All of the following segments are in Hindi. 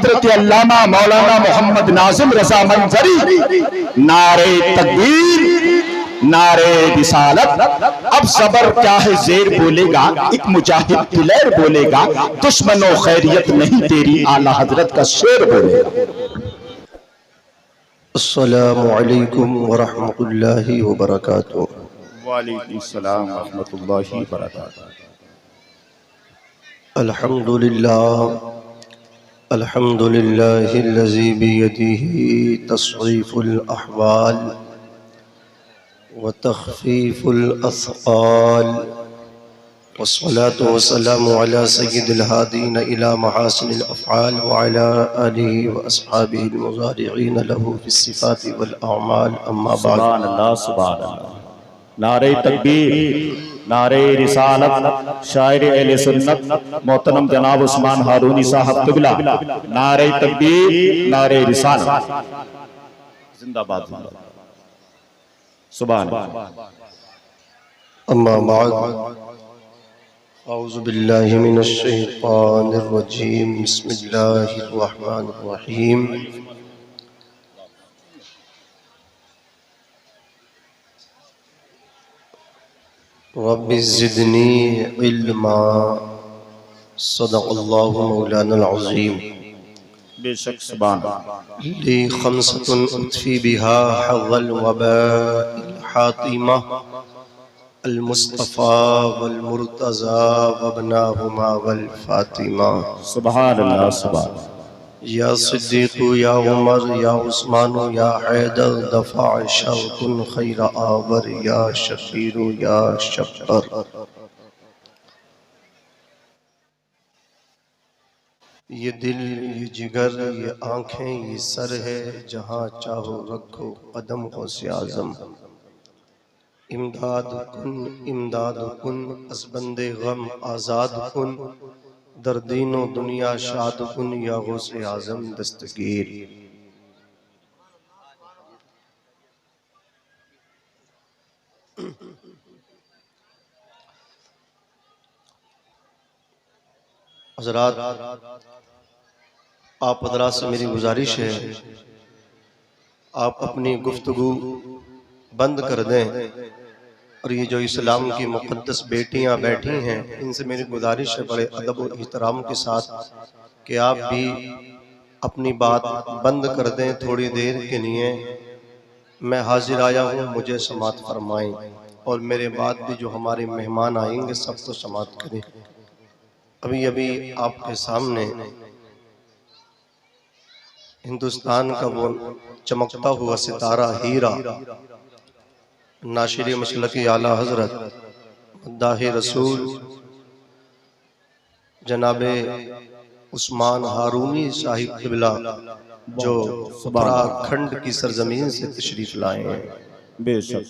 हजरत अल्लामा मौलाना मोहम्मद नाजिम रजा मंजरी, नारे तकबीर, नारे रिसालत। अब ज़बर क्या है ज़ेर बोलेगा, एक मुजाहिद दिलेर बोलेगा, दुश्मनो खैरियत नहीं तेरी आला हजरत का शेर बोलेगा। अस्सलामु अलैकुम वरहमतुल्लाहि वबरकातुहू। वालेकुम सलाम व रहमतुल्लाहि व बरकातुहू। अल्हम्दुलिल्लाहिल्लज़ी बियदिही तस्रीफ़ुल अहवाल व तख़फ़ीफ़ुल अस्क़ाल वस्सलातु वस्सलामु अला सय्यिदिल हादीन इला महासिनिल अफ़आल व अला आलिहि व अस्हाबिहिल मुज़ारिईन लहू फिस्सिफ़ाति वल अअमाल, अम्मा बाद। सुभान अल्लाह, सुभान अल्लाह। नारे तकबीर, नारे रिसालत, शायर अहले सुन्नत मोहतरम जनाब उस्मान हारूनी साहब क़िबला, नारे तकबीर, नारे रिसालत, जिंदाबाद जिंदाबाद, सुभान अल्लाह। अम्मा बाद, औज़ु बिल्लाहि मिनश शैतानिर रजीम, बिस्मिल्लाहिर रहमानिर रहीम। रब्बि ज़िदनी इल्मा, सदक़ल्लाहु मौलानल अज़ीम। बेशक, सुभान अल्लाह। ली खम्सतुन उत्फ़ी बिहा हज़्ज़ल वबाइल हातिमा, अल मुस्तफ़ा वल मुर्तज़ा वब्नाहुमा वल फ़ातिमा। सुभान अल्लाह, सुभान। या सिद्दीक़ु या उमर या उस्मानु या हैदर दफ़ा शर्कुन खैर आवर या शफ़ीरु या शफ़्फ़र। ये दिल, ये जिगर, ये आँखें, ये सर है, जहाँ चाहो रखो कदम गौसे आज़म। इमदाद कुन असबंदे गम आज़ाद कुन, दर्दीनो दुनिया शाद कुन या गौसे आज़म दस्तगीर। हज़रात, आप हज़रात से मेरी गुजारिश है, आप अपनी गुफ्तगू बंद कर दें और ये जो इस्लाम की मुक़द्दस बेटियां बैठी हैं, इनसे मेरी गुजारिश है बड़े अदब और एहतराम के साथ कि आप भी अपनी बात बंद कर दें थोड़ी देर के लिए। मैं हाजिर आया हूँ, मुझे समात फरमाएं और मेरे बाद भी जो हमारे मेहमान आएंगे सबको समात करें। अभी अभी आपके सामने हिंदुस्तान का वो चमकता हुआ सितारा हीरा, नाशिर मसलकी आला हजरत मद्दाह रसूल जनाबे उस्मान हारूनी साहिब क़िबला, जो उत्तराखंड की सरजमीन से तशरीफ लाए हैं। बेशक,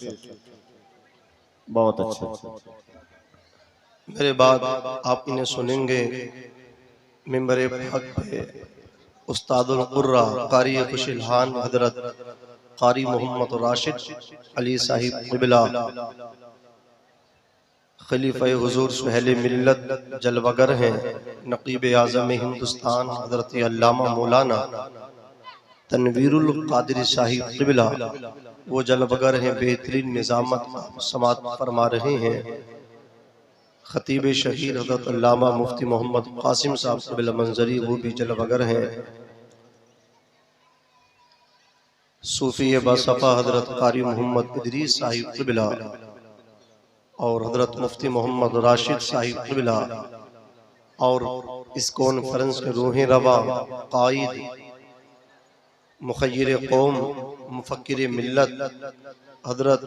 बहुत अच्छा। मेरे बाद आप इन्हें सुनेंगे मिंबर हक पे उस्तादुल कुर्रा कारी खुशिलहान हजरत कारी मोहम्मद राशिद अली साहिब क़िबला, खलीफा हुजूर सुहेल मिल्लत जलवगर हैं, नकीब आज़म हिंदुस्तान हजरत अल्लामा मौलाना तनवीरुल क़ादिर साहिब क़िबला, वो जलवगर हैं, बेहतरीन निज़ामत समात फरमा रहे हैं। खतीब शहीर हजरत अल्लामा मुफ्ती मोहम्मद कासिम साहब क़िबला मंजरी, वो भी जलवगर हैं। सूफी बासफ़ा हजरत कारी मोहम्मद इदरीस साहिब क़िबला और हजरत मुफ्ती मोहम्मद राशिद साहिब क़िबला और इस कॉन्फ्रेंस के रूह रवा कायद मुखय्यिर कौम मुफक्किर मिल्लत हजरत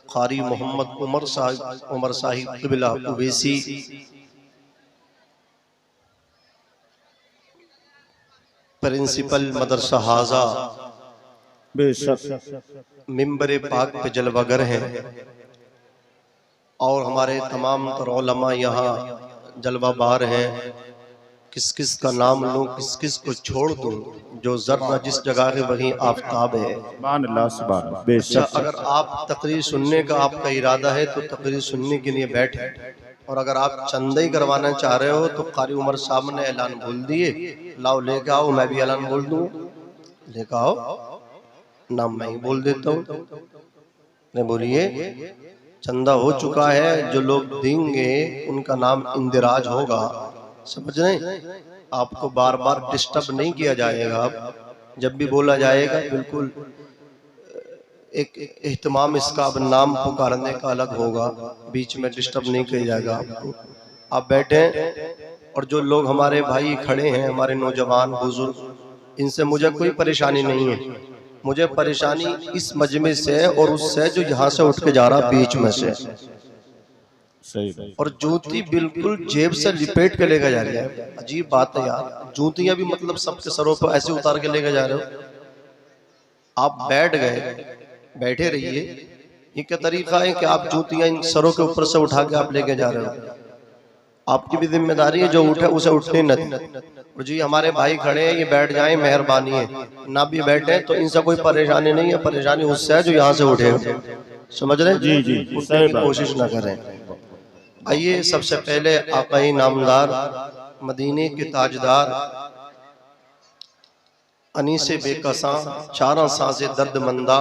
कारी मोहम्मद उमर साहिब क़िबला उवैसी, प्रिंसिपल मदरसा हाजा, बेशक मिंबर पाक पे जलवागर हैं और हमारे तमाम तर उलमा यहाँ जलवा बार हैं। किस किस का नाम लूं, किस किस को छोड़ दूं, जो जर्रा जिस जगह है वहीं आफताब है। सुभान अल्लाह, सुभान अल्लाह। अच्छा, बेशक, अगर आप तकरीर सुनने का आपका इरादा है तो तकरीर सुनने के लिए बैठे और अगर आप चंदा ही करवाना चाह रहे हो तो कारी उमर साहब ने ऐलान बोल दिए, लाओ लेके आओ, मैं भी ऐलान बोल दूँ, लेके आओ, नाम मैं ही बोल देता हूँ। ने बोलिए चंदा हो चुका है, जो लोग देंगे उनका नाम इंदिराज होगा। समझ रहे, आपको बार बार डिस्टर्ब नहीं किया जाएगा। जब भी बोला जाएगा बिल्कुल एक एहतमाम इसका, अब नाम पुकारने का अलग होगा, बीच में डिस्टर्ब नहीं किया जाएगा आपको। आप बैठे और जो लोग हमारे भाई खड़े हैं, हमारे नौजवान बुजुर्ग, इनसे मुझे कोई परेशानी नहीं है। मुझे परेशानी इस मजमे से और उससे जो यहाँ से उठ के जा रहा बीच में से, और जूती बिल्कुल जेब से लिपेट के लेकर जा रही है। अजीब बात है यार, जूतियां भी मतलब सबके सरों पर ऐसे उतार के लेकर जा रहे हो। आप बैठ गए, बैठे रहिए। ये क्या तरीका है कि आप जूतियां इन सरों के ऊपर से उठा के आप लेके जा रहे हो? आपकी भी जिम्मेदारी है, जो उठे उसे उठने न दें। और जी हमारे भाई खड़े हैं, ये बैठ जाएं, मेहरबानी है। ना भी बैठे तो इनसे कोई परेशानी नहीं है, परेशानी उससे है जो यहाँ से उठे। समझ रहे? जी जी, उठने की कोशिश ना करें। आइए सबसे पहले आकाई नामदार, मदीने के ताजदार, अनीसे बेकसा, चारा साज़े दर्दमंदा,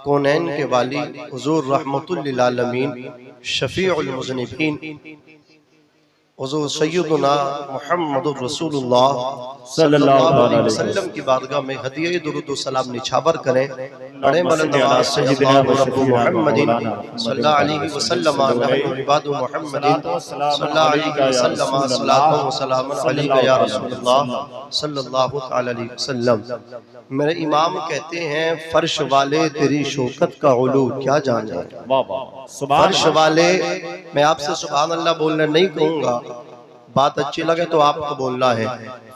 कौनैन के वाली, हुजूर रहमतुल लिल आलमीन, शफीउल मुज़निबीन, हुजूर सय्यदुना मुहम्मदुर रसूलुल्लाह सल्लल्लाहु अलैहि वसल्लम की बारगाह में हदिया दुरूद व सलाम निछावर करें। बड़े बुलंद आवाज से रब्बु मुहम्मदिन सल्लल्लाहु अलैहि वसल्लम नहनु इबादु मुहम्मदिन सल्लल्लाहु अलैहि वसल्लम सलातु व सलाम अलैका या रसूलुल्लाह सल्लल्लाहु अलैहि वसल्लम। मेरे इमाम कहते हैं, फर्श वाले तेरी शौकत का उलू क्या जाने। फर्श वाले, मैं आपसे सुभान अल्लाह बोलना नहीं कहूँगा, बात अच्छी लगे तो आपको बोलना है।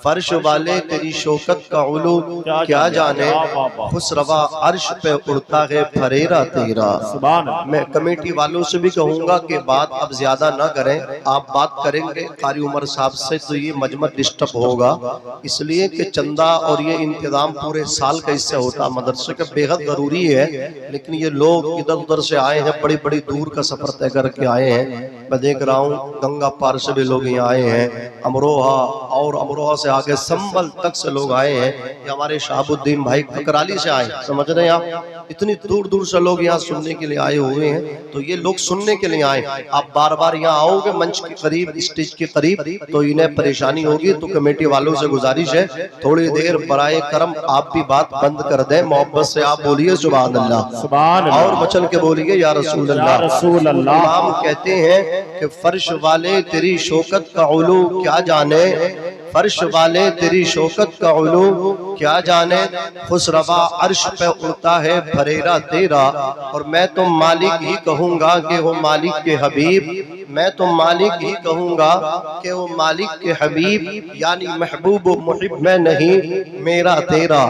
फर्श वाले तेरी शौकत का उलू क्या जाने, खुसरवा अर्श पे उड़ता है फरेरा तेरा। मैं कमेटी वालों से भी कहूँगा कि बात अब ज्यादा ना करें, आप बात करेंगे कारी उमर साहब से तो ये मजमा डिस्टर्ब होगा, इसलिए कि चंदा और ये इंतजाम पूरे साल का इससे होता मदरसे का बेहद जरूरी है। लेकिन ये लोग इधर उधर से आए हैं, बड़ी बड़ी दूर का सफर तय करके आए हैं। मैं देख रहा हूँ गंगा पार से भी लोग यहाँ आए हैं, अमरोहा और अमरोहा से आगे संबल तक से लोग आए हैं। ये हमारे शहाबुद्दीन भाई ककराली से आए, समझ रहे हैं आप, इतनी दूर दूर से लोग यहाँ सुनने के लिए आए हुए हैं। तो ये लोग सुनने के लिए आए, आप बार बार यहाँ आओगे मंच के करीब, स्टेज के करीब, तो इन्हें परेशानी होगी। तो कमेटी वालों से गुजारिश है, थोड़ी देर बराए करम आप भी बात बंद कर दें, मोहब्बत से आप बोलिए सुभान अल्लाह, और मचल के बोलिए या रसूल अल्लाह। इमाम कहते हैं कि फर्श वाले तेरी शौकत का उलू क्या जाने, फर्श वाले तेरी शौकत का उलू क्या जाने, खुसरवा अर्श पे उड़ता है फरेरा तेरा। और मैं तो मालिक ही कहूँगा कि वो मालिक के हबीब, मैं तो मालिक ही कहूँगा कि वो मालिक के हबीब, यानी महबूब व मुहिब मैं नहीं मेरा तेरा,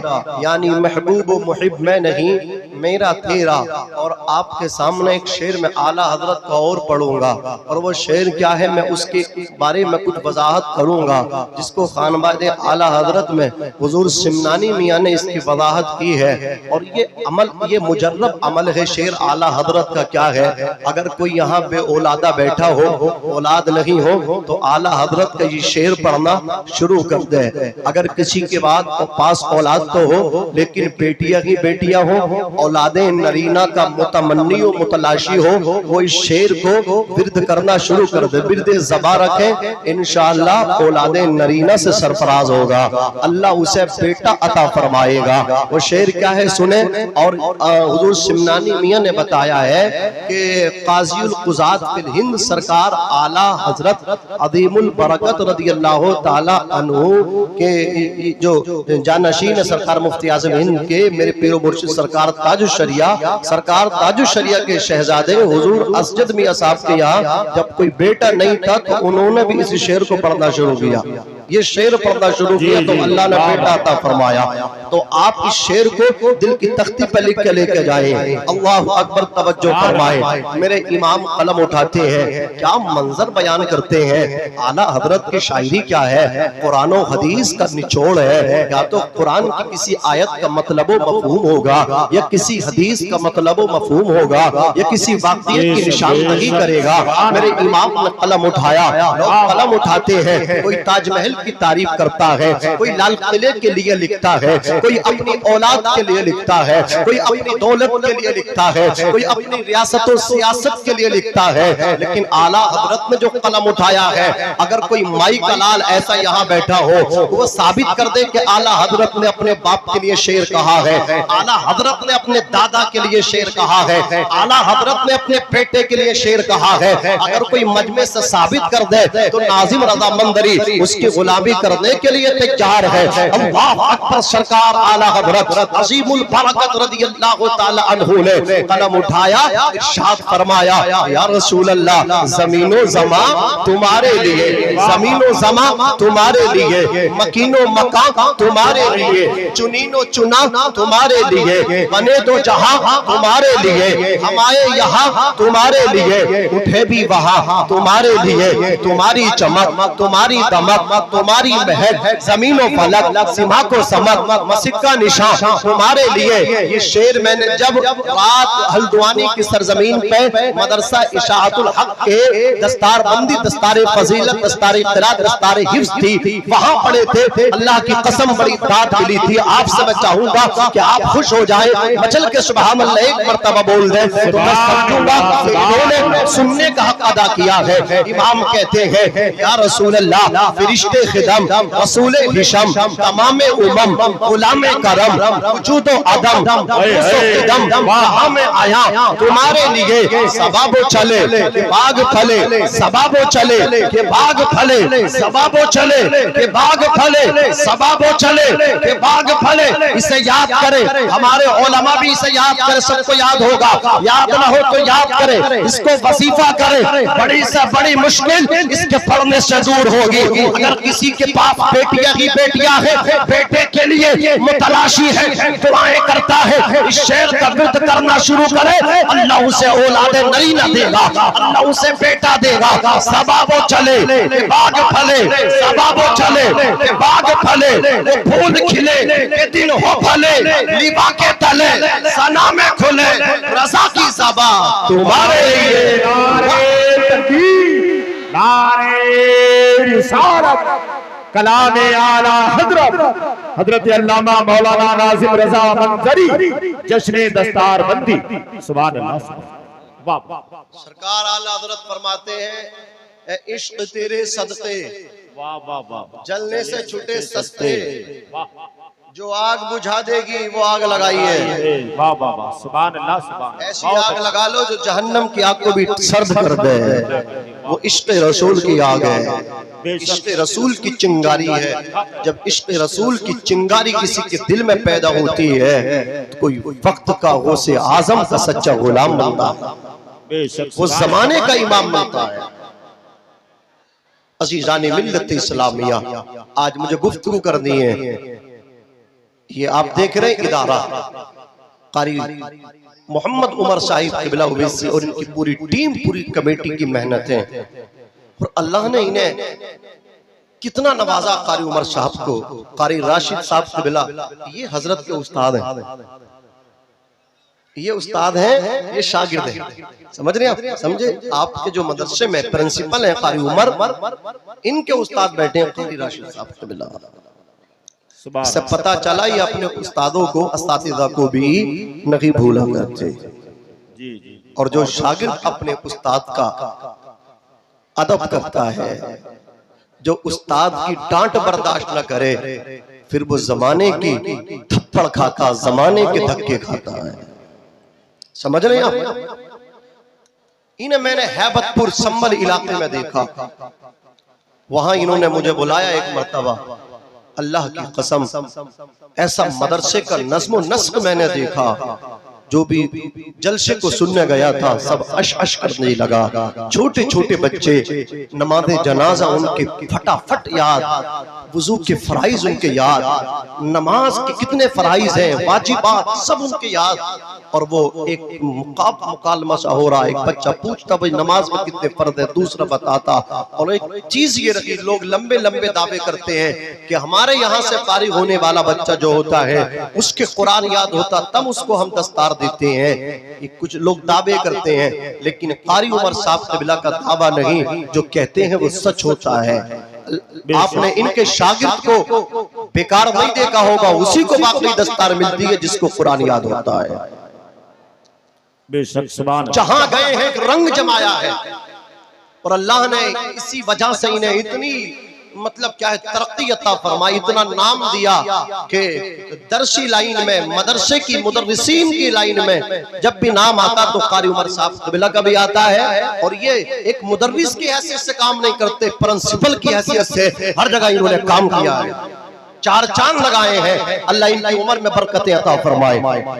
यानी महबूब व मुहिब मैं नहीं मेरा तेरा। और आपके सामने एक शेर में आला हजरत का और पढ़ूंगा, और वो शेर क्या है मैं उसके बारे में कुछ वजाहत करूंगा, जिसको खानबाद आला हजरत में हुजूर सिमनानी मियाँ ने इसकी वजाहत की है। और ये अमल, ये मुजर्रब अमल है। शेर आला हजरत का क्या है, अगर कोई यहाँ बे औलादा बैठा हो, औलाद नहीं हो, तो आला हजरत का ये शेर पढ़ना शुरू कर दे। अगर किसी के बाद पास औलाद तो हो, लेकिन बेटियां ही बेटियां हो, औलादे नरीना का मुतमन्नी हो, मुतलाशी हो, वो इस शेर को विर्द करना शुरू कर दे, विर्द ज़बा रखे, इंशाअल्लाह औलादे नरीना से सरफराज होगा, अल्लाह उसे बेटा अता फरमाएगा। वो शेर क्या है सुने। और हुजूर सिमनानी मियाँ ने बताया है कि काज़ीउल क़ुज़ात फिल हिंद सरकार आला हजरत अदीमुल बरकत रदियल्लाहु ताला अन्हु के जो जानशीन सरकार मुफ्ती आज़म हिंद के मेरे पीर मुर्शिद सरकार ताजुश शरिया के शहजादे हुजूर असजद मियाँ साहब के यहाँ जब कोई बेटा नहीं था तो उन्होंने भी इस शेर को पढ़ना शुरू किया। ये शेर पढ़ना शुरू किया तो अल्लाह ने बेटा अता फरमाया। तो आप इस शेर को दिल की तख्ती पर लिख के लेके जाए। अल्लाह अकबर, तवज्जो फरमाए। मेरे इमाम कलम उठाते हैं, क्या मंजर बयान करते हैं। आला हजरत की शायरी क्या है, कुरान और हदीस का निचोड़ है। या तो कुरान की किसी आयत का मतलब मफहूम होगा, या किसी हदीस का मतलब मफहूम होगा, या किसी वाक़ियत की निशानदही करेगा। मेरे इमाम ने कलम उठाया। लोग कलम उठाते हैं, कोई ताजमहल की तारीफ करता है, कोई लाल किले के लिए लिखता है, कोई अपनी औलाद के लिए लिखता है, कोई अपनी दौलत के लिए लिखता है, कोई अपनी रियासत और सियासत के लिए लिखता है। लेकिन आला हजरत ने जो कलम उठाया है, अगर कोई माई का लाल ऐसा यहाँ बैठा हो, वो साबित कर दे कि आला हजरत ने अपने बाप के लिए शेर कहा है, आला हजरत ने अपने दादा के लिए शेर कहा है, आला हजरत ने अपने बेटे के लिए शेर कहा है। अगर कोई मजमे से साबित कर दे तो नाजिम रज़ा मंदरी उसकी गुलामी करने के लिए तैयार है। अल्लाह अकबर। सरकार आला हजरत अज़ीमुल बरकत रज़ियल्लाहु ताला अन्हु ने कलम उठाया, इरशाद फरमाया, या रसूल अल्लाह, ज़मीनो ज़मा तुम्हारे लिए, ज़मीनो ज़मा तुम्हारे लिए, मकीनो मकान तुम्हारे लिए, चुनीनो चुना तुम्हारे लिए, बने दो जहां तुम्हारे लिए, हम आए यहाँ तुम्हारे लिए, उठे भी वहाँ तुम्हारे लिए, तुम्हारी चमक, तुम्हारी दमक, तुम्हारी महक, जमीनों फलक, सीमा को समक, मस्जिद का निशान तुम्हारे लिए। ये शेर मैंने जब रात हल्द्वानी की सरजमीन पे मदरसा इशाअतुल हक के दस्तारबंदी, दस्तारे फजीलत, दस्तारे क़िरात, दस्तारे हिफ्ज़ थी, वहां पढ़े थे। अल्लाह की कसम बड़ी दाद मिली थी। आपसे मैं चाहूंगा कि आप खुश हो जाए, मचल के सुभान अल्लाह एक मर्तबा बोल दे तो मैं समझूंगा कि इन्होंने सुनने का हक अदा किया है। इमाम कहते हैं, या रसूल अल्लाह, फरिश्ते खिदम, रसूल हिशम, तमामे उमम, गुलामे करम, वजूद अदम, कदम, कहाँ में आया तुम्हारे लिए, सबाबो चले के बाग फले, सबाबो चले के बाग फले, सबाबो चले के बाग फले, सबाबो चले के बाग फले। इसे याद करे, हमारे उलमा भी इसे याद करे, सबको याद होगा। याद ना हो तो याद करे, इसको वजीफा करे। बड़ी से बड़ी मुश्किल इसके पढ़ने से दूर होगी। अगर किसी के पास बेटियां ही बेटियां है, बेटे के लिए मुतलाशी है, दुआएं करता है, इस शेर का विर्द करना शुरू करे, अल्लाह उसे औलादे नरीना देगा, अल्लाह उसे बेटा देगा। सबाबो चले के बाग फले, सबाबो चले के बाग फले, वो फूल खिले के दिन हो फले, लिबा के तले सना में खुले, रज़ा की ज़बा तुम्हारे लिए। नारे तकबीर, नारे रिसालत, कलामे आला हजरत हजरत अल्लामा मौलाना नाज़िम रज़ा मंज़री, जश्न दस्तारबंदी। सुभान अल्लाह। वाह वाह। सरकार आला हजरत फरमाते हैं, ए इश्क तेरे सदके, वाह वाह वाह। जलने से छूटे सस्ते, वाह। जो आग बुझा देगी वो आग लगाइए। वाह वाह वाह। सुभान अल्लाह, सुभान। ऐसी आग लगा लो जो जहन्नम की आग को भी सर्द कर दे। वो इश्क रसूल की आग है, इश्क रसूल की चिंगारी है। जब इश्क रसूल की चिंगारी किसी के दिल में पैदा होती है तो कोई वक्त का गौसे आजम का सच्चा गुलाम बनता है, वो जमाने का इमाम बनता है। अज़ीज़ाने मिल्लत इस्लामिया, आज मुझे गुफ्तगू करनी है। ये आप देख रहे हैं इदारा कारी मोहम्मद उमर साहिब क़िबला ओवैसी और इनकी पूरी टीम, पूरी कमेटी की मेहनत है। और अल्लाह ने इन्हें कितना नवाजा कारी उमर साहब को। कारी राशिद साहब क़िबला ये हजरत के उस्ताद हैं, ये उस्ताद हैं, ये शागिर्द हैं। समझ रहे हैं आप? समझे? आपके जो मदरसे में प्रिंसिपल हैं कारी उमर, इनके उस्ताद बैठे हैं कारी राशिद साहब क़िबला। से पता चला ये अपने उस्तादों को, अस्तातिज़ा को भी नहीं भूला करते। और जो शागिर्द अपने उस्ताद का अदब करता है, जो उस्ताद की डांट बर्दाश्त न करे, फिर वो जमाने की थप्पड़ खाता, जमाने के धक्के खाता है। समझ रहे हैं आप? इन्हें मैंने हैबतपुर संभल इलाके में देखा, वहां इन्होंने मुझे बुलाया एक मर्तबा। अल्लाह की कसम, ऐसा मदरसे का नज़्म व नस्क मैंने देखा जो भी जलसे को सुनने गया था सब अश अश करने लगा। छोटे छोटे बच्चे नमाज जनाजा उनके फटाफट याद, वुजू के फराइज उनके याद, नमाज के कितने फराइज हैं, वाजिबात सब उनके याद। और वो एक मुकालमा सा हो रहा है, एक बच्चा पूछता भाई नमाज में कितने फर्ज है, दूसरा बताता। और एक चीज ये रखी, लोग लंबे लंबे दावे करते हैं कि हमारे यहाँ से फारिग होने वाला बच्चा जो होता है उसके कुरान याद होता, तब उसको हम दस्तार देते हैं। ये कुछ लोग दावे करते हैं, लेकिन कारी उमर साहब क़िबला का दावा नहीं, जो कहते हैं वो सच होता है। आपने इनके शागिर्द को बेकार नहीं देखा होगा, उसी को बाकी दस्तार मिलती है जिसको कुरान याद होता है। बेशक सुभान जहां गए हैं रंग जमाया है, और अल्लाह ने इसी वजह से इन्हें इतनी मतलब क्या है तरक्की अता फरमाई, इतना नाम दिया कि दरसी लाइन में, मदरसे की मुदर्रिसीन की लाइन में जब भी नाम आता तो कारी उमर साहब क़िबला का भी आता है। और ये एक मुदर्रिस की हैसियत से काम नहीं करते, प्रिंसिपल की हैसियत से हर जगह इन्होंने काम किया है, चार चांद लगाए हैं। अल्लाह इनकी उम्र में बरकतें अता फरमाए।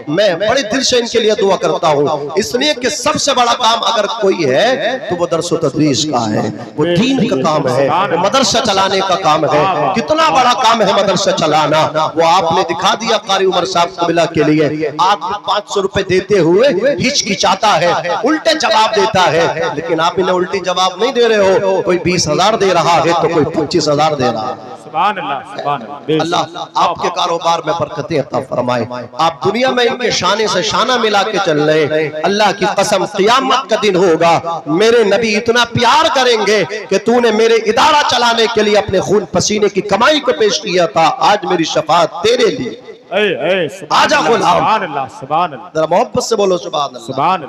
मैं बड़े दिल से इनके लिए दुआ करता हूँ, इसलिए कि सबसे बड़ा काम अगर कोई है तो वो दरस व तदरीस का है, वो दीन का काम है, वो मदरसा चलाने का काम है। कितना बड़ा काम है मदरसा चलाना, वो आपने दिखा दिया कारी उमर साहब क़िबला के लिए। आप 500 रुपए देते हुए हिचकिचाता है, उल्टे जवाब देता है, लेकिन आप इन्हें उल्टी जवाब नहीं दे रहे हो। कोई 20,000 दे रहा है तो कोई 25,000 दे रहा है। अल्लाह आपके कारोबार में बरकतें अता फरमाए। आप दुनिया में इनके शाने से शाना मिला के चल रहे। अल्लाह की कसम क़यामत का दिन होगा, मेरे नबी इतना प्यार करेंगे कि तूने मेरे इदारा चलाने के लिए अपने खून पसीने की कमाई को पेश किया था, आज मेरी शफाअत तेरे लिए। आजा गुलाम, जरा मोहब्बत से बोलो सुभान अल्लाह,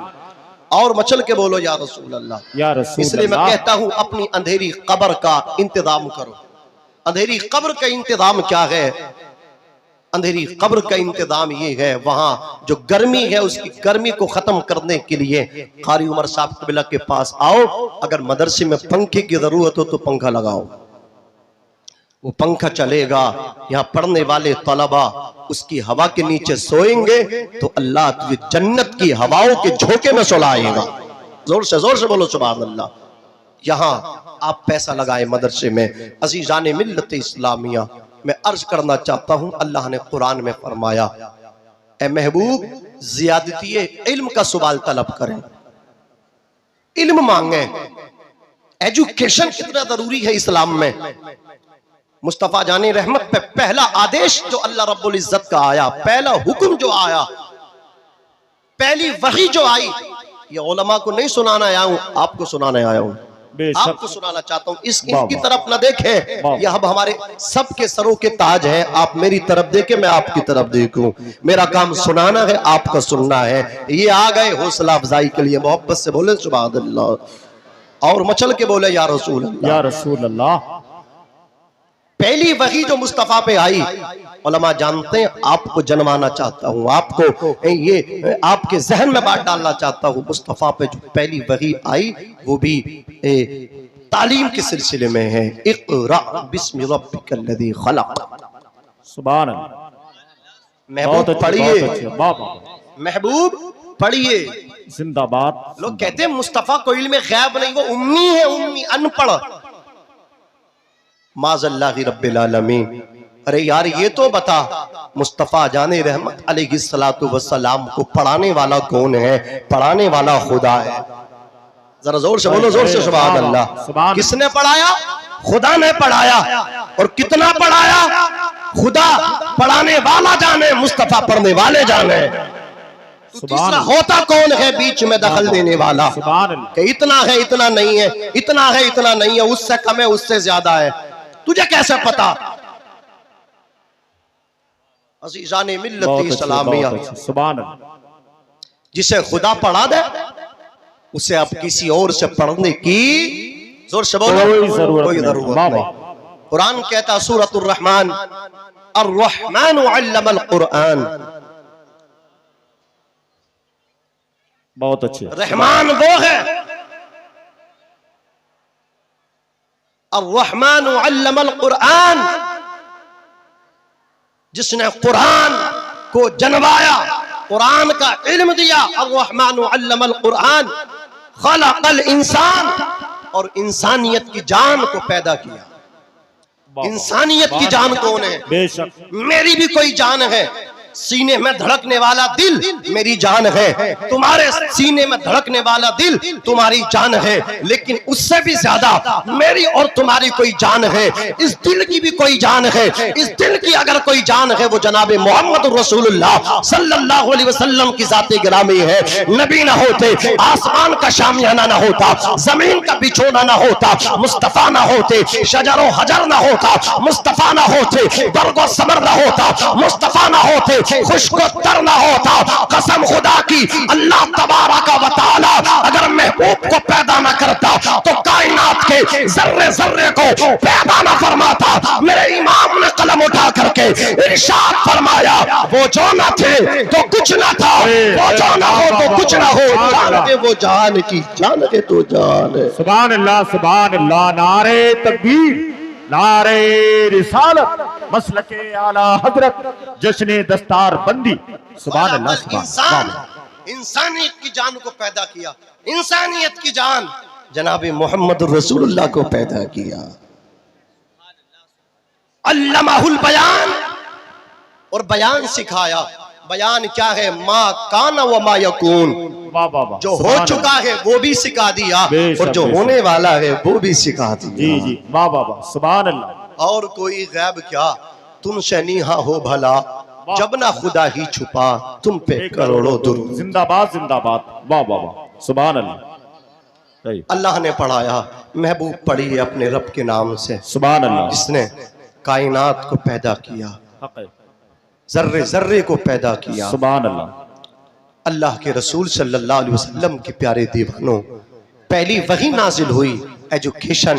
और मचल के बोलो या रसूल अल्लाह, या रसूल। इसलिए मैं कहता हूँ अपनी अंधेरी कब्र का इंतजाम करो। अंधेरी कब्र का इंतजाम क्या है? अंधेरी कब्र का इंतजाम ये है, वहां जो गर्मी है उसकी गर्मी को खत्म करने के लिए कारी उमर साहब क़िबला के पास आओ। अगर मदरसे में पंखे की जरूरत हो तो पंखा लगाओ, वो पंखा चलेगा। यहाँ पढ़ने वाले तलबा उसकी हवा के नीचे सोएंगे तो अल्लाह तुझे जन्नत की हवाओं के झोंके में सुलाएगा। जोर से बोलो सुभान अल्लाह। यहाँ आप पैसा लगाए मदरसे में। अजीजान मिल्लत इस्लामिया, मैं अर्ज करना चाहता हूँ, अल्लाह ने कुरान में फरमाया, ए महबूब ज़ियादती इल्म का सवाल तलब करें, इल्म मांगे। एजुकेशन कितना जरूरी है इस्लाम में। मुस्तफा जाने रहमत पे पहला आदेश जो अल्लाह रब्बुल इज्जत का आया, पहला हुक्म जो आया, पहली वही जो आई, ये उलमा को नहीं सुनाना आया हूं, आपको सुनाने आया हूं, आपको सुनाना चाहता हूं। इनकी तरफ न देखें, यह अब हमारे सबके सरों के ताज है। आप मेरी तरफ देखें, मैं आपकी तरफ देखूं। मेरा काम सुनाना है, आपका सुनना है। ये आ गए हौसला अफजाई के लिए, मोहब्बत से बोले सुभान अल्लाह, और मचल के बोले या रसूल अल्लाह, या रसूल अल्लाह। पहली वही जो मुस्तफा पे आई, उलमा जानते हैं, आपको जनवाना चाहता हूं, आपको ये आपके जहन में बात डालना चाहता हूं। मुस्तफा पे जो पहली वही आई वो भी तालीम के सिलसिले में है। इक़रा बिस्मि रब्बिकल लज़ी खलक़। सुभान अल्लाह। महबूब पढ़िए, महबूब पढ़िए, जिंदाबाद। लोग कहते हैं मुस्तफा को इल्म गैब नहीं, वो उम्मी है, उम्मी, अनपढ़। माज़ल्लाहि रब्बिल आलमीन। अरे यार ये तो बता, मुस्तफा जाने रहमत अलैहिस्सलातु वस्सलाम को पढ़ाने वाला कौन है? पढ़ाने वाला खुदा है। जरा जोर से बोलो, जोर से सुभान अल्लाह। किसने पढ़ाया? खुदा ने पढ़ाया। और कितना पढ़ाया? खुदा पढ़ाने वाला जाने, मुस्तफा पढ़ने वाले जाने। तीसरा होता कौन है बीच में दखल देने वाला? कि इतना है, इतना नहीं है, इतना है, इतना नहीं है, उससे कम है, उससे ज्यादा है, तुझे कैसे पता? अज़ीज़ाने मिल्लत इस्लामिया, सुभान अल्लाह। जिसे खुदा पढ़ा दे उसे अब किसी और से पढ़ने की जोर से बोलो कोई जरूरत नहीं। कुरान कहता सूरतुर रहमान, अर्रहमान अल्लमल कुरान। बहुत अच्छे। रहमान वो है, अर्रहमान अल्लमल कुरान, जिसने कुरान को जनवाया, कुरान का इल्म दिया। अर्रहमान अल्लमल कुरान खलक़ल इंसान, और इंसानियत की जान को पैदा किया। इंसानियत की जान कौन है? बेशक मेरी भी कोई जान है। सीने में धड़कने वाला दिल मेरी जान है, तुम्हारे सीने में धड़कने वाला दिल तुम्हारी जान है, लेकिन उससे भी ज्यादा मेरी और तुम्हारी कोई जान है। इस दिल की भी कोई जान है। इस दिल की अगर कोई जान है वो जनाबे मोहम्मद रसूलुल्लाह सल्लल्लाहु अलैहि वसल्लम की जाते गिरामी है। नबी ना होते, आसमान का शामियाना ना होता, जमीन का बिछोना ना होता, मुस्तफा ना होते, शजरो हजर ना होता, मुस्तफा ना होते, बरगो समर ना होता, मुस्तफा ना होते, खुशको तर ना होता। कसम खुदा की, अल्लाह तबारक व तआला अगर महबूब को पैदा ना करता तो कायनात के जर्रे जर्रे को पैदा ना फरमाता। मेरे इमाम ने कलम उठा करके इरशाद फरमाया, वो जो ना थे तो कुछ ना था, वो जो ना हो तो कुछ ना हो। जान के वो जान की, जान के तो जान है। सुभान अल्लाह, सुभान अल्लाह। नारे तकबीर, नारे रिसालत, मसलके आला हजरत, जश्ने दस्तार बंदी। सुभान अल्लाह, सुभान अल्लाह। इंसानियत की जान को पैदा किया, इंसानियत की जान जनाबे मोहम्मद रसूलुल्लाह को पैदा किया। अल्लमाहुल बयान, और बयान सिखाया। बयान क्या है? मा कान व मा यकून, जो हो चुका है वो भी सिखा दिया, और जो होने वाला है वो भी सिखा दिया। जी जी, वाह वाह वाह, सुभान अल्लाह। और कोई गैब क्या तुमसे नीहा हो भला, जब ना खुदा ही छुपा तुम पे करोड़ों दुरूद। जिंदाबाद जिंदाबाद, वाह वाह वाह, सुभान अल्लाह। अल्लाह ने पढ़ाया, महबूब पढ़ी अपने रब के नाम से। सुभान अल्लाह। जिसने कायनात को पैदा किया, जर्रे जर्रे को पैदा किया। सुभान अल्लाह। अल्लाह के रसूल सल्लल्लाहु अलैहि वसल्लम के प्यारे दीवानों, पहली वही नाजिल हुई, एजुकेशन,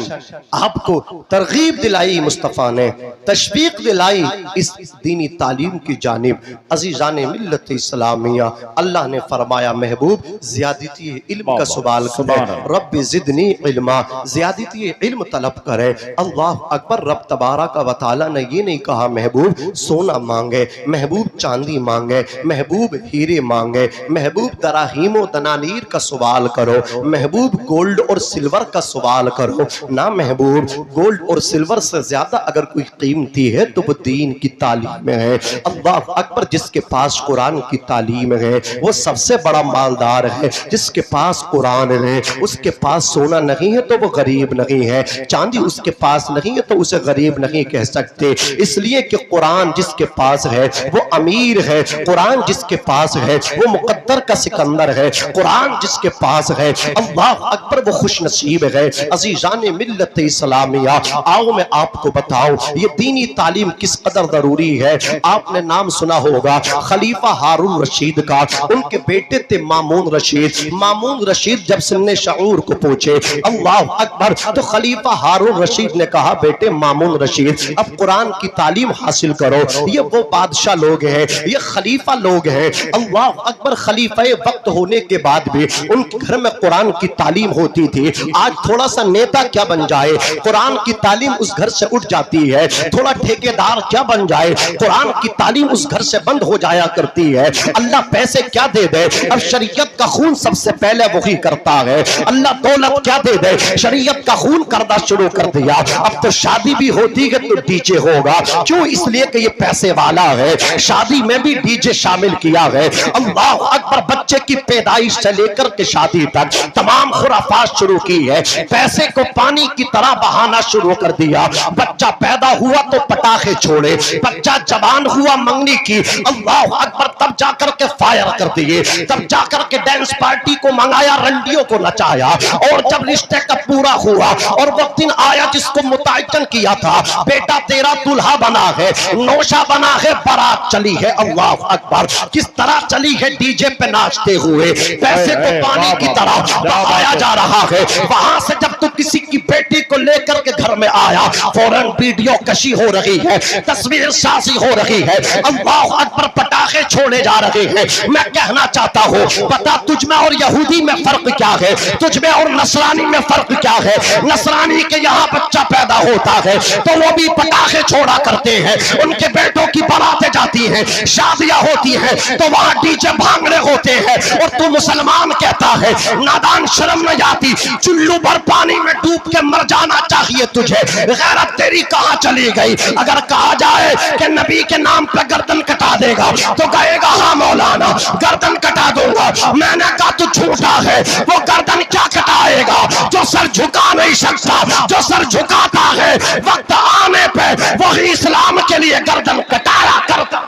आपको तरगीब दिलाई, मुस्तफ़ा ने तशवीक दिलाई इस दीनी तालीम की जानिब। अजीज़ान मिल्लत इस्लामिया, अल्लाह ने फरमाया, महबूब ज़ियादती इल्म का सवाल करे, रब्बि ज़िदनी इल्मा, ज़ियादती इल्म तलब करे। अल्लाह अकबर। रब तबारक व तआला ने ये नहीं कहा महबूब सोना मांगे, महबूब चांदी मांगे, महबूब हीरे मांगे, महबूब दराहीमो दनानीर का सवाल करो, महबूब गोल्ड और सिल्वर का सवाल करो ना। महबूब गोल्ड और सिल्वर से ज्यादा अगर कोई कीमती है तो वो दीन की तालीम है। अल्लाह अकबर। जिसके पास कुरान की तालीम है वो सबसे बड़ा मालदार है। जिसके पास कुरान है उसके पास सोना नहीं है तो वो गरीब नहीं है, चांदी उसके पास नहीं है तो उसे गरीब नहीं कह सकते। इसलिए कि कुरान जिसके पास है वो अमीर है, कुरान जिसके पास है वो मुकद्दर का सिकंदर है, कुरान जिसके पास है अल्लाह अकबर वो खुश नसीब है। अजीज़ान मिल्लत इस्लामिया, आओ मैं आपको बताऊं ये दीनी तालीम किस कदर जरूरी है। आपने नाम सुना होगा खलीफा हारून रशीद का। उनके बेटे थे मामून रशीद। मामून रशीद जब सिन्ने शऊर को पहुंचे, अल्लाह अकबर, तो खलीफा हारून रशीद ने कहा, बेटे मामून रशीद अब कुरान की तालीम हासिल करो। ये वो बादशाह लोग हैं, ये खलीफा लोग हैं। अल्लाह अकबर। खलीफा वक्त होने के बाद भी उनके घर में कुरान की तालीम होती थी। आज थोड़ा सा नेता क्या बन जाए, कुरान की तालीम उस घर से उठ जाती है। थोड़ा ठेकेदार क्या बन जाए, कुरान की तालीम उस घर से बंद हो जाया करती है। अल्लाह पैसे क्या दे दे, अब शरीयत का खून सबसे पहले वही करता है। अल्लाह दौलत क्या दे दे, शरीयत का खून करना शुरू कर दिया। अब तो शादी भी होती है तो डीजे होगा। क्यों? इसलिए कि ये पैसे वाला है। शादी में भी डीजे शामिल किया है। अल्लाह अकबर। बच्चे की पैदाइश से लेकर के शादी तक तमाम खुराफात शुरू की है। पैसे को पानी की तरह बहाना शुरू कर दिया। बच्चा पैदा हुआ तो पटाखे छोड़े, बच्चा जवान हुआ मंगनी की, अल्लाह अकबर, तब जाकर के फायर कर दिए, तब जाकर के डांस पार्टी को मंगाया, रंडियों को नचाया। और जब रिश्ते का पूरा हुआ और वो दिन आया जिसको मुतायन किया था, बेटा तेरा दुल्हा बना है, नौशा बना है, बारात चली है। अल्लाह अकबर। किस तरह चली है? डीजे पे नाचते हुए, पैसे को पानी की तरह बहाया जा रहा है। वहां से जब तू किसी की बेटी को लेकर के घर में आया, फौरन वीडियो कशी हो रही है, तस्वीर साजी हो रही है, अल्लाह अकबर, पटाखे छोड़े जा रहे हैं। मैं कहना चाहता हूँ, पता तुझ में और यहूदी में फर्क क्या है, तुझ में और नसरानी में फर्क क्या है। नसरानी के यहाँ बच्चा पैदा होता है तो वो भी पटाखे छोड़ा करते हैं, उनके बेटों की बारातें जाती जाती हैं, शादियां होती हैं, तो वहां डीजे भांगड़े होते हैं, और तू मुसलमान कहता है। नादान, शर्म नहीं आती? चुल्लू भर पानी में डूब के मर जाना चाहिए तुझे। गैरत तेरी कहां चली गई? अगर कहा जाए कि नबी के नाम पर गर्दन कटा देगा तो कहेगा हाँ मौलाना गर्दन कटा दूंगा। मैंने कहा तू झूठा है। वो गर्दन क्या कटाएगा जो सर झुका नहीं सकता? जो सर झुकाता है वक्त आने पे वही इस्लाम के लिए गर्दन कटाया करता।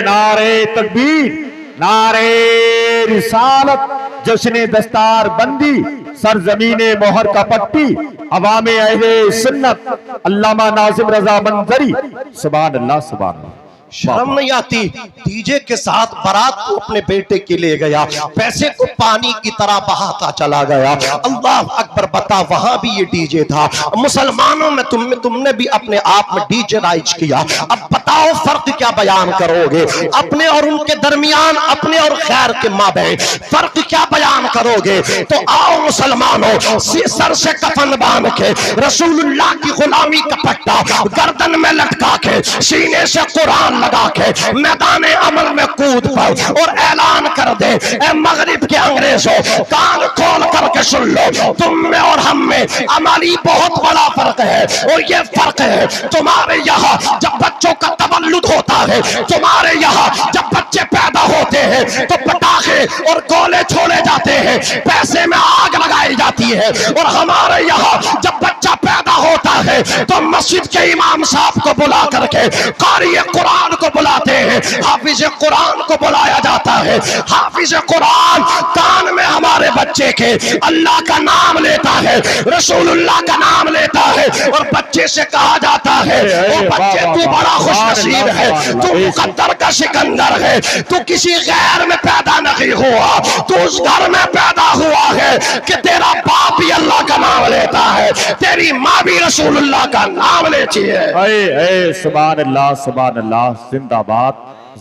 नारे तकबीर, नारे रिसालत, जश्न दस्तार बंदी, सरजमीने मोहर का पट्टी, अवामे अहले सुन्नत, अल्लामा नाजिम रजा मंजरी। सुभान अल्लाह, सुभान अल्लाह। शर्म नहीं आती? डीजे के साथ बारात को अपने बेटे के लिए गया, पैसे को पानी की तरह बहाता चला गया। अल्लाह अकबर, बता वहां भी ये डीजे था। मुसलमानों में तुमने भी अपने आप में डीजे राइज किया। अब बताओ फर्क क्या बयान करोगे? अपने और उनके दरमियान, अपने और खैर के माबैन फर्क क्या बयान करोगे? तो आओ मुसलमानों, सर से कफन बांध के, रसूलुल्लाह की गुलामी का पट्टा गर्दन में लटका के, सीने से कुरान लगा के मैदान अमल में कूद पड़ और ऐलान कर दे, ए मगरिब के अंग्रेजों, कान खोल करके सुन लो, तुम में और हम में अमली बहुत बड़ा फर्क है। और ये फर्क है, तुम्हारे यहाँ जब बच्चों का तवल्लुद होता है, तुम्हारे यहाँ जब बच्चे पैदा होते हैं तो पटाखे और गोले छोड़े जाते हैं, पैसे में आग लगाई जाती है। और हमारे यहाँ जब बच्चा पैदा होता है तो मस्जिद के इमाम साहब को बुला करके कारी कुरान को बुलाते हैं, हाफिज कुरान को बुलाया जाता है। हाफिज कुरान कान में हमारे बच्चे के अल्लाह का नाम लेता है, रसूलुल्लाह का नाम लेता है, और बच्चे से कहा जाता है ओ बच्चे तू बड़ा खुशनसीब है, तू मुकद्दर का सिकंदर है, तू किसी गैर में पैदा नहीं हुआ, तू उस घर में पैदा हुआ है कि तेरा बाप भी अल्लाह का नाम लेता है, तेरी माँ भी रसूलुल्लाह का नाम लेती है। सुभान अल्लाह, सुभान अल्लाह, जिंदाबाद,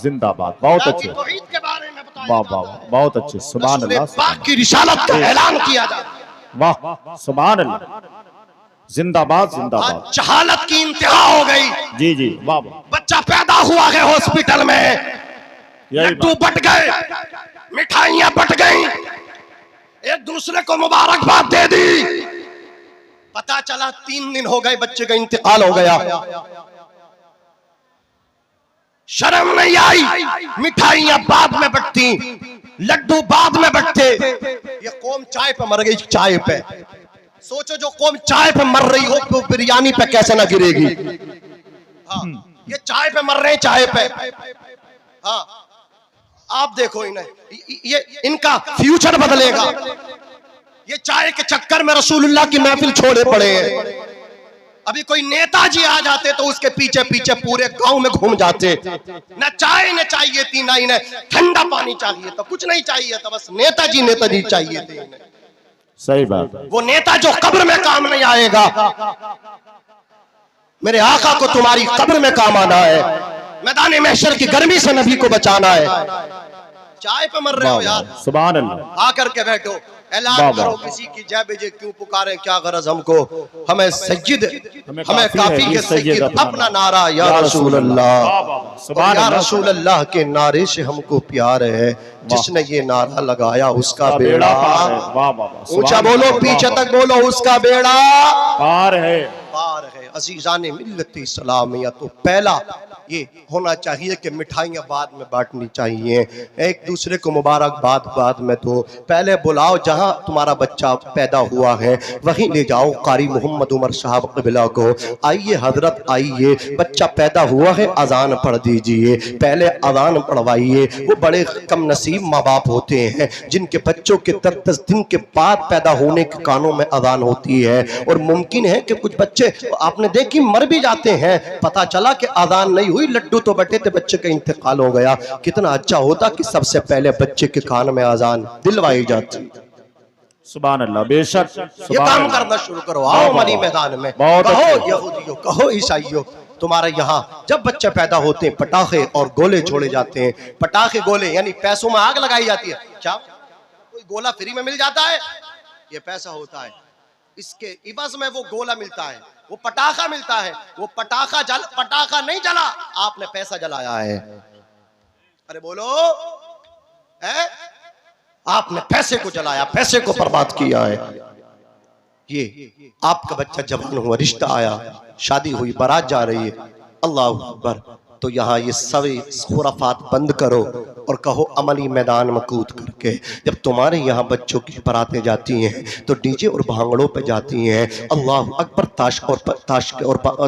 जिंदाबाद। बहुत अच्छे, के बारे में बताया वाह वाह, बहुत अच्छे। सुभान अल्लाह, पाक की रिसालत का ऐलान किया जाता है। वाह, सुभान अल्लाह, जिंदाबाद, जिंदाबाद। आज जहालत की इंतहा हो गई। जी जी, वाह वाह। बच्चा पैदा हुआ है हॉस्पिटल में, लड्डू बट गए, मिठाइयां बट गई, एक दूसरे को मुबारकबाद दे दी। पता चला 3 दिन हो गए बच्चे का इंतकाल हो गया। शर्म नहीं आई? मिठाइयां बाद में बटती, लड्डू बाद में बटते। ये कौम चाय पे मर गई, चाय पे। सोचो जो कौम चाय पे मर रही हो तो बिरयानी पे कैसे ना गिरेगी। हाँ, ये चाय पे मर रहे हैं, चाय पे। हाँ, आप देखो इन्हें, ये इनका फ्यूचर बदलेगा। ये चाय के चक्कर में रसूलुल्लाह की महफिल छोड़े पड़े हैं। अभी कोई नेताजी आ जाते तो उसके पीछे पीछे पूरे गांव में घूम जाते। न चाय न चाहिए थी, ना इन्हें ठंडा पानी चाहिए था, कुछ नहीं चाहिए था, बस नेताजी नेताजी चाहिए थे इन्हें। सही बात है। वो नेता जो कब्र में काम नहीं आएगा। मेरे आका को तुम्हारी कब्र में काम आना है, मैदान महशर की गर्मी से नबी को बचाना है। चाय पे मर रहे हो यार, सुभान अल्लाह। आकर के बैठो, ऐलान करो किसी की जय बेजे क्यों पुकारे, क्या गरज हमको, हमें सज्जिद, हमें काफी है सज्जिद अपना नारा या रसूल अल्लाह। या रसूल अल्लाह के नारे से हमको प्यार है, जिसने ये नारा लगाया उसका बेड़ा ऊंचा, बोलो पीछे तक बोलो, उसका बेड़ा पार है, पार है। अजीजाने मिल्लत इस्लामिया, तो पहला ये होना चाहिए कि मिठाइयाँ बाद में बांटनी चाहिए, एक दूसरे को मुबारकबाद बाद में दो। पहले बुलाओ जहाँ तुम्हारा बच्चा पैदा हुआ है वहीं ले जाओ कारी मोहम्मद उमर साहब क़िबला को, आइए हजरत आइए, बच्चा पैदा हुआ है अजान पढ़ दीजिए, पहले अजान पढ़वाइए। वो बड़े कम नसीब माँ बाप होते हैं जिनके बच्चों के 10 दिन के बाद पैदा होने के कानों में अजान होती है, और मुमकिन है कि कुछ बच्चे आपने देखी मर भी जाते हैं, पता चला कि अजान नहीं हुई, लड्डू तो बटे थे, बच्चे का इंतकाल हो गया। कितना अच्छा होता कि सबसे पहले बच्चे के कान में अजान दिलवाई जाती। सुभान अल्लाह, बेशक ये काम करना शुरू करो, आओ मनी मैदान में, कहो यहूदियों, कहो ईसाइयों, तुम्हारे यहाँ जब बच्चे पैदा होते हैं पटाखे और गोले छोड़े जाते हैं। पटाखे गोले यानी पैसों में आग लगाई जाती है। क्या कोई गोला फ्री में मिल जाता है? ये पैसा होता है। इसके इवज में वो गोला मिलता है, वो पटाखा मिलता है। वो पटाखा नहीं जला, आपने पैसा जलाया है। अरे बोलो, है? आपने पैसे को जलाया, पैसे को बर्बाद किया है। ये आपका बच्चा जवान हुआ, रिश्ता आया, शादी हुई, बारात जा रही है, अल्लाह अकबर, तो यहाँ ये सभी खुराफात बंद करो और कहो अमली मैदान में कूद करके। जब तुम्हारे यहाँ बच्चों की बारातें जाती हैं तो डीजे और भांगड़ों पे जाती हैं, अल्लाह अकबर,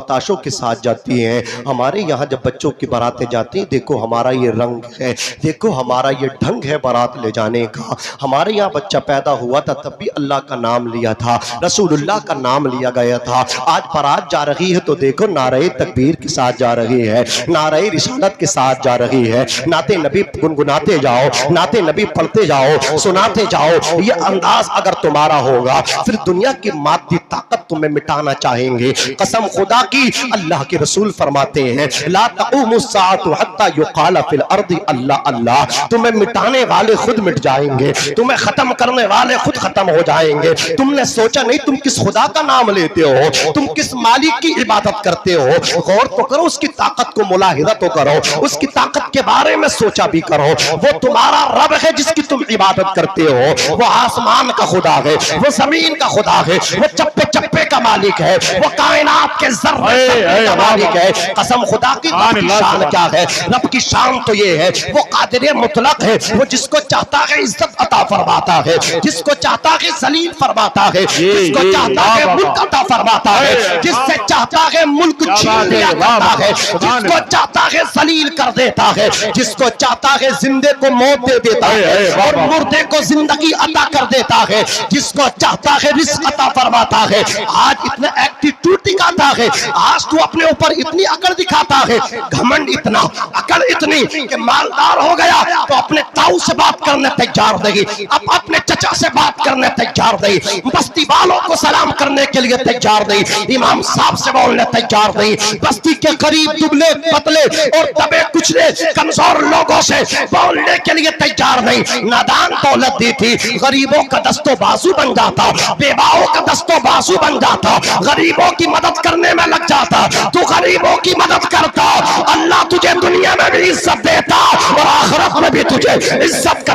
ताशों के साथ जाती हैं। हमारे यहाँ जब बच्चों की बारातें जाती हैं, देखो हमारा ये रंग है, देखो हमारा ये ढंग है बारात ले जाने का। हमारे यहाँ बच्चा पैदा हुआ था तब भी अल्लाह का नाम लिया था, रसूलुल्लाह का नाम लिया गया था। आज बारात जा रही है तो देखो नारे तकबीर के साथ जा रही है, नारे रिसालत के साथ जा रही है, नाते नबी गुनगुनाते जाओ, नाते नबी पढ़ते जाओ, सुनाते जाओ। ये अंदाज अगर तुम्हारा होगा, फिर दुनिया की मादी ताकत तुम्हें मिटाना चाहेंगे। कसम खुदा की, अल्लाह के रसूल फरमाते हैं, ला तक़ूमु स्साअतु हत्ता युक़ाल फिल अर्दि अल्लाह अल्लाह। तुम्हें मिटाने वाले खुद मिट जाएंगे, तुम्हें खत्म करने वाले खुद खत्म हो जाएंगे। तुमने सोचा नहीं तुम किस खुदा का नाम लेते हो, तुम किस मालिक की इबादत करते हो। गौर तो करो, उसकी ताकत को मुलाहिदा तो करो, उसकी ताकत के बारे में सोचा भी करो। वो तुम्हारा रब है जिसकी तुम इबादत करते हो, वो आसमान का खुदा है, वो जमीन का खुदा है, वो चप्पे चप्पे का मालिक है, वो कायनात के ज़र्रे का मालिक है। कसम खुदा की, रब की शान क्या है? रब की शान तो ये है, वो कादिर मुतलक है, वो जिसको चाहता है इज्जत अता फरमाता है, जिसको चाहता है जलील फरमाता है, जिसको चाहता है मुल्क अता फरमाता है, जिससे चाहता है मुल्क छीन लिया करता है, जिसको चाहता है जलील कर देता है, जिसको चाहता है जिंदे को मौत दे देता है और मुर्दे को जिंदगी अता कर देता है, जिसको चाहता है रिस्क अता फरमाता है। आज इतना एटीट्यूड दिखाता है, आज तू अपने ऊपर इतनी अकड़ दिखाता है, घमंड इतना, अकड़ इतनी कि मालदार हो गया तो अपने ताऊ से बात करने तैयार नहीं, अब अपने चचा से बात करने तैयार नहीं, बस्ती वालों को सलाम करने के लिए तैयार नहीं, इमाम साहब से बोलने तैयार नहीं, बस्ती के करीब दुबले पतले और दबे कुचले कमजोर लोगों से बोलने के लिए तैयार नहीं। नादान दौलत दी थी, गरीबों का दस्तो बाजू बन जाता, बेवाओं का दस्तो बाजू बन जाता, गरीबों की मदद करने में लग जाता। तू गरीबों की मदद करता, अल्लाह तुझे दुनिया में भी इज्जत देता और आखिरत में भी तुझे इज्जत का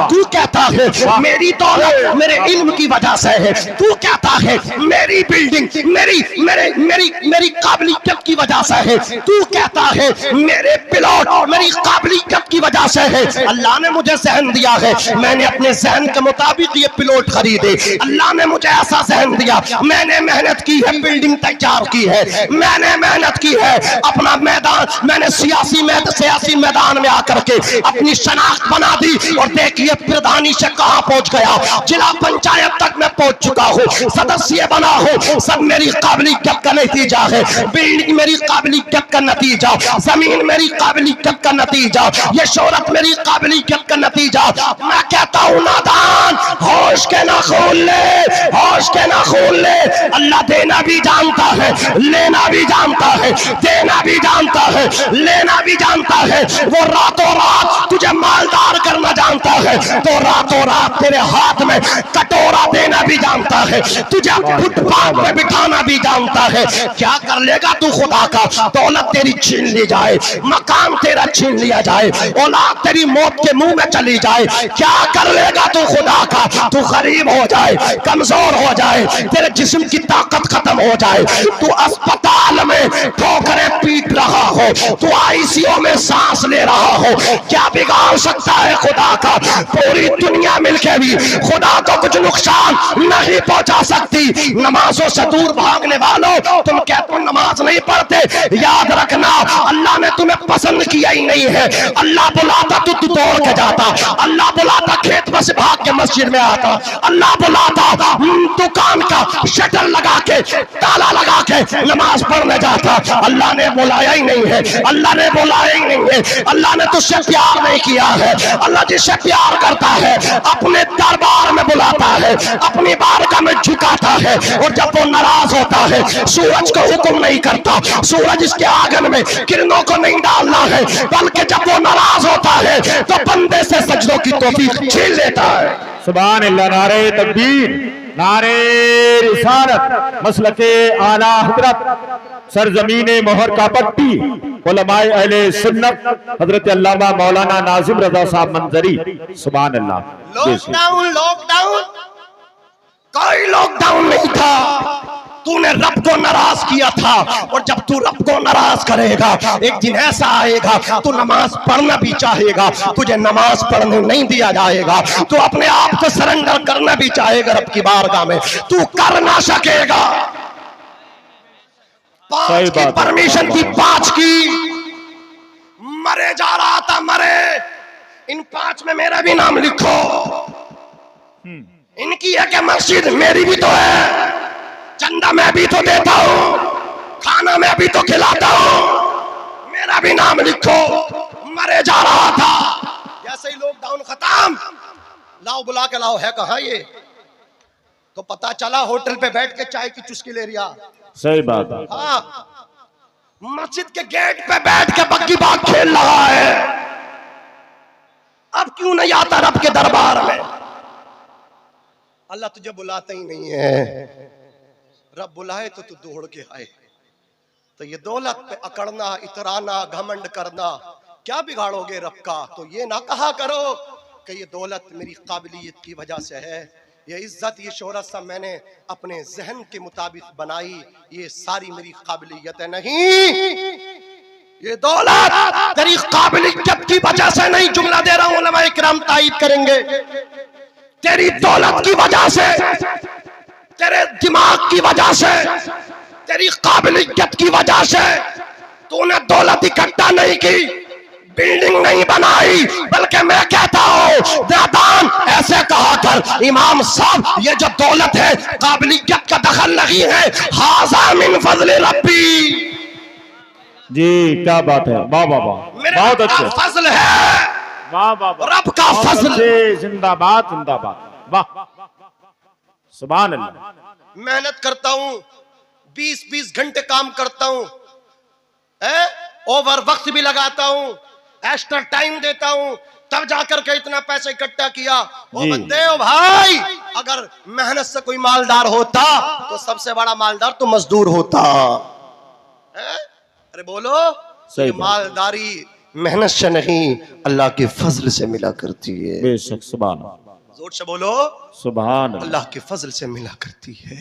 तू कहता है मेरी दौलत मेरे इल्म की वजह से है, तू कहता है मेरी बिल्डिंग मेरी काबिलियत की वजह से है, तू कहता है मेरे पिलॉट मेरी काबिलियत की वजह से है। अल्लाह ने मुझे जहन दिया है, मैंने अपने जहन के मुताबिक ये पिलॉट खरीदे, अल्लाह ने मुझे ऐसा जहन दिया, मैंने मेहनत की है, बिल्डिंग तैयार की है, मैंने मेहनत की है, अपना मैदान मैंने सियासी मैदान में आकर के अपनी शनाख्त बना दी और देखिए प्रधानी से कहां पहुंच गया, जिला पंचायत तक मैं पहुंच चुका हूं, सदस्य बना हूं। सब मेरी काबिलियत का नतीजा है, बिल्डिंग मेरी काबिलियत का नतीजा, जमीन मेरी काबिलियत का नतीजा, ये शोहरत मेरी काबिलियत का नतीजा। मैं कहता हूं नादान, होश के ना खोल ले, होश के ना खोल ले। अल्लाह देना भी जानता है, लेना भी जानता है, देना भी जानता है, लेना भी जानता है। वो रातों रात तुझे मालदार करना जानता है तो रातों रात तेरे हाथ में कटोरा देना भी जानता है, तुझे फुटपाथ में बिठाना भी जानता है। क्या कर लेगा तू खुदा का? दौलत तेरी छीन ली जाए, मकान तेरा छीन लिया जाए, औलाद तेरी मौत के मुंह में चली जाए, क्या कर लेगा तू खुदा का? तू गरीब हो जाए, कमजोर हो जाए, तेरे जिस्म की ताकत खत्म हो जाए, तू अस्पताल में ठोकरें पीट रहा हो, तू आईसीयू में सांस ले रहा हो, क्या बिगाड़ सकता है खुदा का? पूरी दुनिया मिलके भी खुदा को कुछ नुकसान नहीं पहुंचा सकती। नमाजों से दूर भागने वालों, तुम कहते हो नमाज नहीं पढ़ते, याद रखना अल्लाह ने तुम्हें पसंद किया ही नहीं है। अल्लाह बुलाता तो तू दौड़ के जाता, अल्लाह बुलाता खेत में से भाग के मस्जिद में आता, अल्लाह बुलाता दुकान का शटर लगा के ताला लगा के नमाज पढ़ने जाता। अल्लाह ने बुलाया ही नहीं है, अल्लाह ने बुलाया ही नहीं है, अल्लाह ने तुझसे प्यार नहीं किया है। अल्लाह जिससे प्यार करता है अपने दरबार में बुलाता है, अपनी बारगाह में झुकाता है, और जब वो नाराज होता है सूरज को हुक्म नहीं करता, सूरज इसके आंगन में किरणों को नहीं डालना है, बल्कि जब वो नाराज होता है तो बंदे से सजदों की तौफीक छीन लेता है। सुभान अल्लाह। नारे तकबीर, नारे रिसालत, मसलके आला हजरत, सरजमीने मोहर का पट्टी, उलमाए अहले सुन्नत हजरत अल्लामा मौलाना नाजिम रजा साहब मंजरी। सुभान अल्लाह। लॉकडाउन लॉकडाउन, कोई लॉकडाउन नहीं था। तूने रब को नाराज किया था, और जब तू रब को नाराज करेगा एक दिन ऐसा आएगा तू नमाज पढ़ना भी चाहेगा, तुझे नमाज पढ़ने नहीं दिया जाएगा। तू अपने आप को सरेंडर करना भी चाहेगा रब की बारगाह में, तू कर ना सकेगा। पांच की परमिशन थी, पांच की, मरे जा रहा था, मरे। इन पांच में मेरा भी नाम लिखो। इनकी है क्या मस्जिद, मेरी भी तो है। चंदा मैं भी तो देता हूं, खाना मैं भी तो खिलाता हूं, मेरा भी नाम लिखो। मरे जा रहा था, जैसे ही लॉकडाउन खत्म, लाओ बुला के लाओ, है कहां ये? तो पता चला होटल पे बैठ के चाय की चुस्की ले रिया। सही बात है। हाँ, मस्जिद के गेट पे बैठ के बग्गी बाग खेल रहा है। अब क्यों नहीं आता रब के दरबार में? अल्लाह तुझे बुलाता ही नहीं है। रब बुलाए तो तू दौड़ के आए। तो ये दौलत पे अकड़ना, इतराना, घमंड करना, क्या बिगाड़ोगे रब का? तो ये ना कहा करो कि ये दौलत मेरी काबिलियत की वजह से है, ये इज्जत, ये शोहरत सब मैंने अपने जहन के मुताबिक बनाई, ये सारी मेरी काबिलियत है। नहीं, ये दौलत तेरी काबिलियत की वजह से नहीं। जुमला दे रहा हूं, उलमाए किराम तायीद करेंगे। तेरी दौलत की वजह से, तेरे दिमाग की वजह से, तेरी काबिलियत की वजह से तूने दौलत इकट्ठा नहीं की, बिल्डिंग नहीं बनाई, बल्कि मैं कहता हूं दादान ऐसे कहा कर, इमाम साहब ये जो दौलत है काबिलियत का दखल नहीं है, हाज़ा मिन फज़ल रब्बी। जी क्या बात है, वाह वाह वाह, बहुत अच्छे, फजल है, वाह वाह वाह, रब का फजल। जिंदाबाद जिंदाबाद, वाह, सुभान अल्लाह। मेहनत करता हूं, 20-20 घंटे काम करता हूं, ओवर वक्त भी लगाता हूं, एक्स्ट्रा टाइम देता हूं, तब जाकर के इतना पैसा इकट्ठा किया। ओ बंदे, ओ भाई, अगर मेहनत से कोई मालदार होता तो सबसे बड़ा मालदार तो मजदूर होता। अरे बोलो, ये मालदारी मेहनत से नहीं अल्लाह के फजल से मिला करती है। बेशक, सुभान, जोर से बोलो सुभान, अल्लाह के फजल से मिला करती है।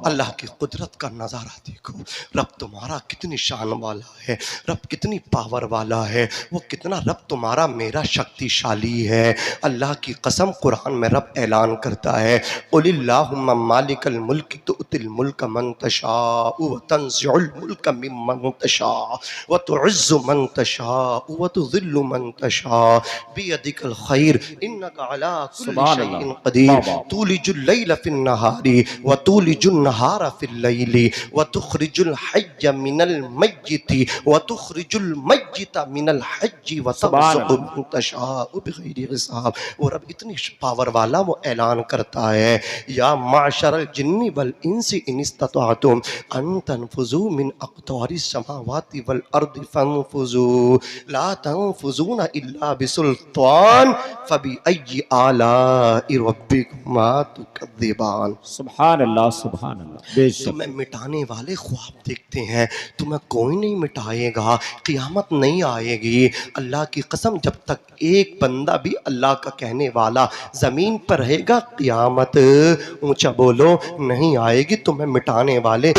अल्लाह की कुदरत का नजारा देखो, रब तुम्हारा कितनी शान वाला है, रब कितनी पावर वाला है, वो कितना रब तुम्हारा मेरा शक्तिशाली है। अल्लाह की कसम, कुरान में रब ऐलान करता है, कुलिल्लाहुम्मा मालिकल मुल्क तुअतिल मुल्क मन तशाउ व तंज़िउल मुल्क मिम्मन तशाउ व तुइज़्ज़ु मन तशाउ व तुज़िल्लु मन तशाउ बियदिकल खैर इन्नका अला कुल्ली शैइन कदीर तूलिजुल लैल फिन नहारी व तूलिजुन नहारा फिल लैली व तुखरिजुल हय्य मिनल मय्यिति व तुखरिजुल मय्यिता मिनल हय्यि व तबसुतु मन तशाउ बिगैरि हिसाब। वो रब इतनी पावर वाला, वो ऐलान करता है, या माशरल जिन्नी वल इंसी इन इस्तताअतुम अन तनफुजू मिन अक़तारिस समावाति वल अर्दि फनफुजू ला तनफुजूना इल्ला बिसुल्तान फबि अय्यि आलाइ रब्बिकुमा तुकज़्ज़िबान। सुभान अल्लाह, सुभान अल्लाह। तुम्हें मिटाने वाले ख्वाब देखते हैं, तुम्हें कोई नहीं मिटाएगा, क़यामत नहीं आएगी। अल्लाह की कसम, जब तक एक बंदा भी अल्लाह का कहने वाला ज़मीन पर रहेगा, क़यामत ऊंचा बोलो नहीं आएगी। तुम्हें मिटाने वाले